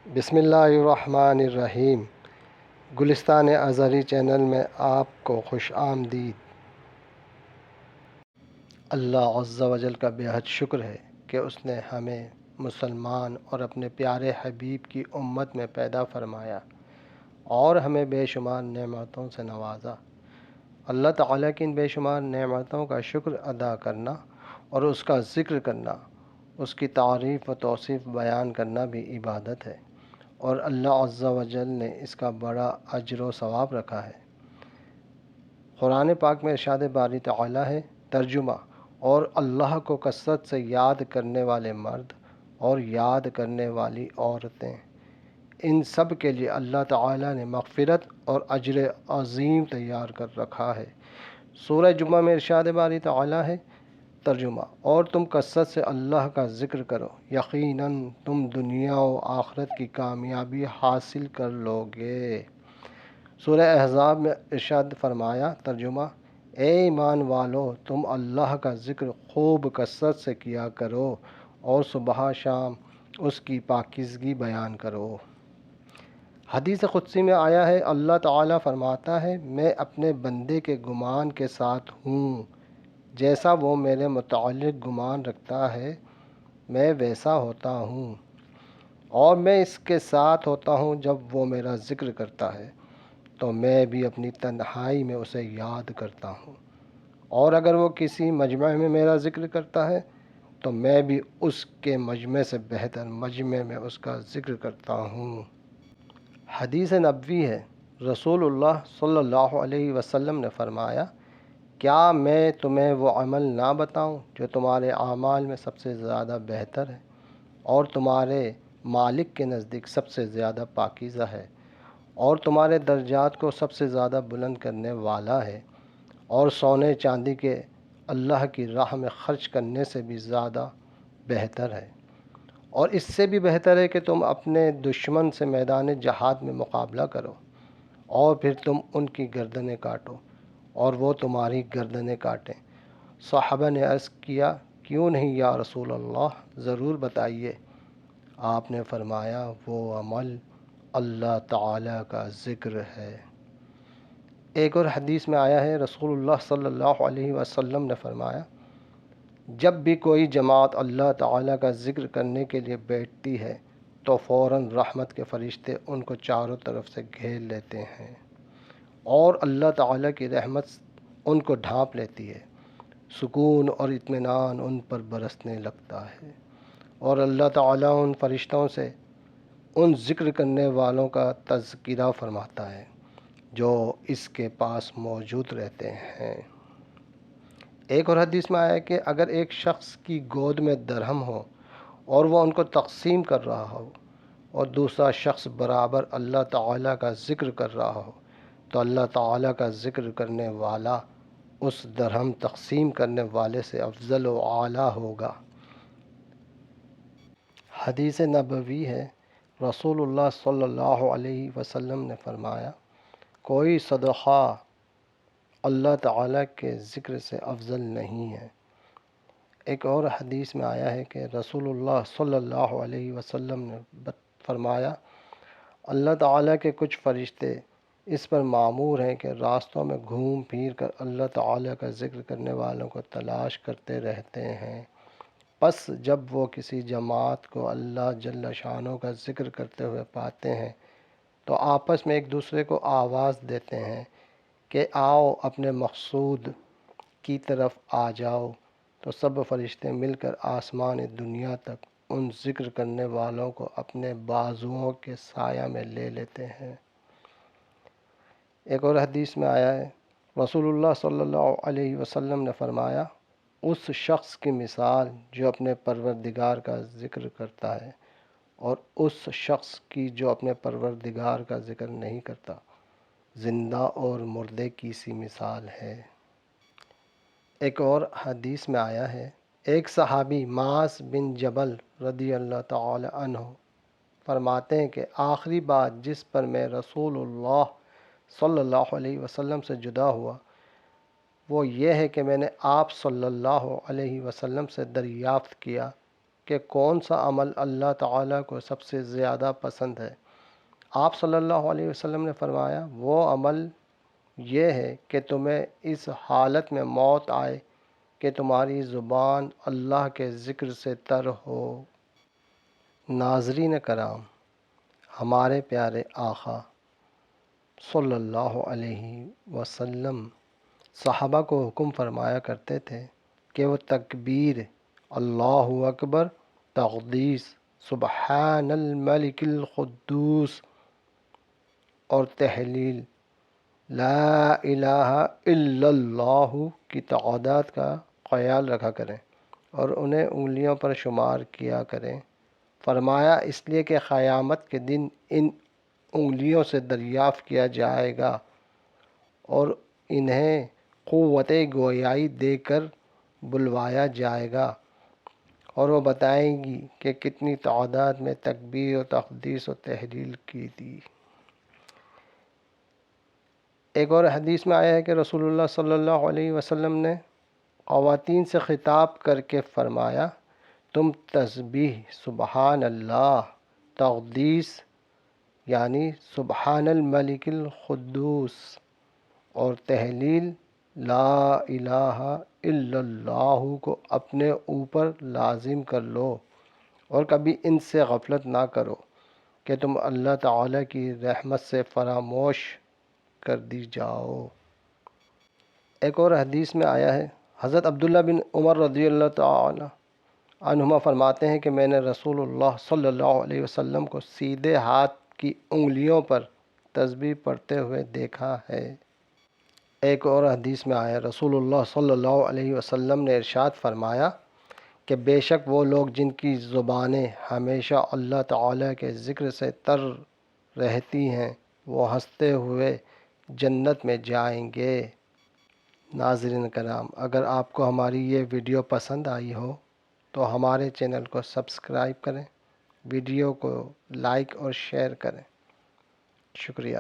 بسم اللہ الرحمن الرحیم۔ گلستان ازہری چینل میں آپ کو خوش آمدید۔ اللہ عز و جل کا بے حد شکر ہے کہ اس نے ہمیں مسلمان اور اپنے پیارے حبیب کی امت میں پیدا فرمایا اور ہمیں بے شمار نعمتوں سے نوازا۔ اللہ تعالیٰ کی ان بے شمار نعمتوں کا شکر ادا کرنا اور اس کا ذکر کرنا، اس کی تعریف و توصیف بیان کرنا بھی عبادت ہے، اور اللہ عز و جل نے اس کا بڑا اجر و ثواب رکھا ہے۔ قرآن پاک میں ارشاد باری تعالیٰ ہے، ترجمہ: اور اللہ کو کثرت سے یاد کرنے والے مرد اور یاد کرنے والی عورتیں، ان سب کے لیے اللہ تعالیٰ نے مغفرت اور اجر عظیم تیار کر رکھا ہے۔ سورہ جمعہ میں ارشاد باری تعالیٰ ہے، ترجمہ: اور تم کثرت سے اللہ کا ذکر کرو، یقیناً تم دنیا و آخرت کی کامیابی حاصل کر لو گے۔ سورہ احزاب میں ارشاد فرمایا، ترجمہ: اے ایمان والو، تم اللہ کا ذکر خوب کثرت سے کیا کرو اور صبح شام اس کی پاکیزگی بیان کرو۔ حدیث قدسی میں آیا ہے، اللہ تعالیٰ فرماتا ہے، میں اپنے بندے کے گمان کے ساتھ ہوں، جیسا وہ میرے متعلق گمان رکھتا ہے میں ویسا ہوتا ہوں، اور میں اس کے ساتھ ہوتا ہوں جب وہ میرا ذکر کرتا ہے تو میں بھی اپنی تنہائی میں اسے یاد کرتا ہوں، اور اگر وہ کسی مجمع میں میرا ذکر کرتا ہے تو میں بھی اس کے مجمع سے بہتر مجمع میں اس کا ذکر کرتا ہوں۔ حدیث نبوی ہے، رسول اللہ صلی اللہ علیہ وسلم نے فرمایا، کیا میں تمہیں وہ عمل نہ بتاؤں جو تمہارے اعمال میں سب سے زیادہ بہتر ہے اور تمہارے مالک کے نزدیک سب سے زیادہ پاکیزہ ہے اور تمہارے درجات کو سب سے زیادہ بلند کرنے والا ہے، اور سونے چاندی کے اللہ کی راہ میں خرچ کرنے سے بھی زیادہ بہتر ہے، اور اس سے بھی بہتر ہے کہ تم اپنے دشمن سے میدان جہاد میں مقابلہ کرو اور پھر تم ان کی گردنیں کاٹو اور وہ تمہاری گردنیں کاٹیں۔ صحابہ نے عرض کیا، کیوں نہیں یا رسول اللہ، ضرور بتائیے۔ آپ نے فرمایا، وہ عمل اللہ تعالیٰ کا ذکر ہے۔ ایک اور حدیث میں آیا ہے، رسول اللہ صلی اللہ علیہ وسلم نے فرمایا، جب بھی کوئی جماعت اللہ تعالیٰ کا ذکر کرنے کے لیے بیٹھتی ہے تو فوراً رحمت کے فرشتے ان کو چاروں طرف سے گھیر لیتے ہیں اور اللہ تعالیٰ کی رحمت ان کو ڈھانپ لیتی ہے، سکون اور اطمینان ان پر برسنے لگتا ہے، اور اللہ تعالیٰ ان فرشتوں سے ان ذکر کرنے والوں کا تذکرہ فرماتا ہے جو اس کے پاس موجود رہتے ہیں۔ ایک اور حدیث میں آیا ہے کہ اگر ایک شخص کی گود میں درہم ہو اور وہ ان کو تقسیم کر رہا ہو اور دوسرا شخص برابر اللہ تعالیٰ کا ذکر کر رہا ہو تو اللہ تعالیٰ کا ذکر کرنے والا اس درہم تقسیم کرنے والے سے افضل و اعلیٰ ہوگا۔ حدیث نبوی ہے، رسول اللہ صلی اللہ علیہ وسلم نے فرمایا، کوئی صدقہ اللہ تعالیٰ کے ذکر سے افضل نہیں ہے۔ ایک اور حدیث میں آیا ہے کہ رسول اللہ صلی اللہ علیہ وسلم نے فرمایا، اللہ تعالیٰ کے کچھ فرشتے اس پر مامور ہیں کہ راستوں میں گھوم پھر کر اللہ تعالیٰ کا ذکر کرنے والوں کو تلاش کرتے رہتے ہیں، پس جب وہ کسی جماعت کو اللہ جل شانہ کا ذکر کرتے ہوئے پاتے ہیں تو آپس میں ایک دوسرے کو آواز دیتے ہیں کہ آؤ اپنے مقصود کی طرف آ جاؤ، تو سب فرشتے مل کر آسمان دنیا تک ان ذکر کرنے والوں کو اپنے بازوؤں کے سایہ میں لے لیتے ہیں۔ ایک اور حدیث میں آیا ہے، رسول اللہ صلی اللہ علیہ وسلم نے فرمایا، اس شخص کی مثال جو اپنے پروردگار کا ذکر کرتا ہے اور اس شخص کی جو اپنے پروردگار کا ذکر نہیں کرتا، زندہ اور مردے کی سی مثال ہے۔ ایک اور حدیث میں آیا ہے، ایک صحابی معاذ بن جبل رضی اللہ تعالی عنہ فرماتے ہیں کہ آخری بات جس پر میں رسول اللہ صلی اللہ علیہ وسلم سے جدا ہوا وہ یہ ہے کہ میں نے آپ صلی اللہ علیہ وسلم سے دریافت کیا، کہ کون سا عمل اللہ تعالیٰ کو سب سے زیادہ پسند ہے۔ آپ صلی اللہ علیہ وسلم نے فرمایا، وہ عمل یہ ہے کہ تمہیں اس حالت میں موت آئے کہ تمہاری زبان اللہ کے ذکر سے تر ہو۔ ناظرین کرام، ہمارے پیارے آقا صلی اللہ علیہ وسلم صحابہ کو حکم فرمایا کرتے تھے کہ وہ تکبیر اللہ اکبر، تقدیس سبحان الملک القدوس اور تحلیل لا الہ الا اللہ کی تعداد کا خیال رکھا کریں اور انہیں انگلیوں پر شمار کیا کریں۔ فرمایا اس لیے کہ قیامت کے دن ان انگلیوں سے دریافت کیا جائے گا اور انہیں قوت گویائی دے کر بلوایا جائے گا، اور وہ بتائیں گی کہ کتنی تعداد میں تکبیر و تقدیس و تحلیل کی تھی۔ ایک اور حدیث میں آیا ہے کہ رسول اللہ صلی اللہ علیہ وسلم نے خواتین سے خطاب کر کے فرمایا، تم تسبیح سبحان اللہ، تقدیس یعنی سبحان الملک القدوس اور تحلیل لا الہ الا اللہ کو اپنے اوپر لازم کر لو اور کبھی ان سے غفلت نہ کرو کہ تم اللہ تعالیٰ کی رحمت سے فراموش کر دی جاؤ۔ ایک اور حدیث میں آیا ہے، حضرت عبداللہ بن عمر رضی اللہ تعالی عنہما فرماتے ہیں کہ میں نے رسول اللہ صلی اللہ علیہ وسلم کو سیدھے ہاتھ کی انگلیوں پر تسبیح پڑھتے ہوئے دیکھا ہے۔ ایک اور حدیث میں آیا، رسول اللہ صلی اللہ علیہ وسلم نے ارشاد فرمایا کہ بے شک وہ لوگ جن کی زبانیں ہمیشہ اللہ تعالیٰ کے ذکر سے تر رہتی ہیں وہ ہنستے ہوئے جنت میں جائیں گے۔ ناظرین کرام، اگر آپ کو ہماری یہ ویڈیو پسند آئی ہو تو ہمارے چینل کو سبسکرائب کریں، ویڈیو کو لائک اور شیئر کریں۔ شکریہ۔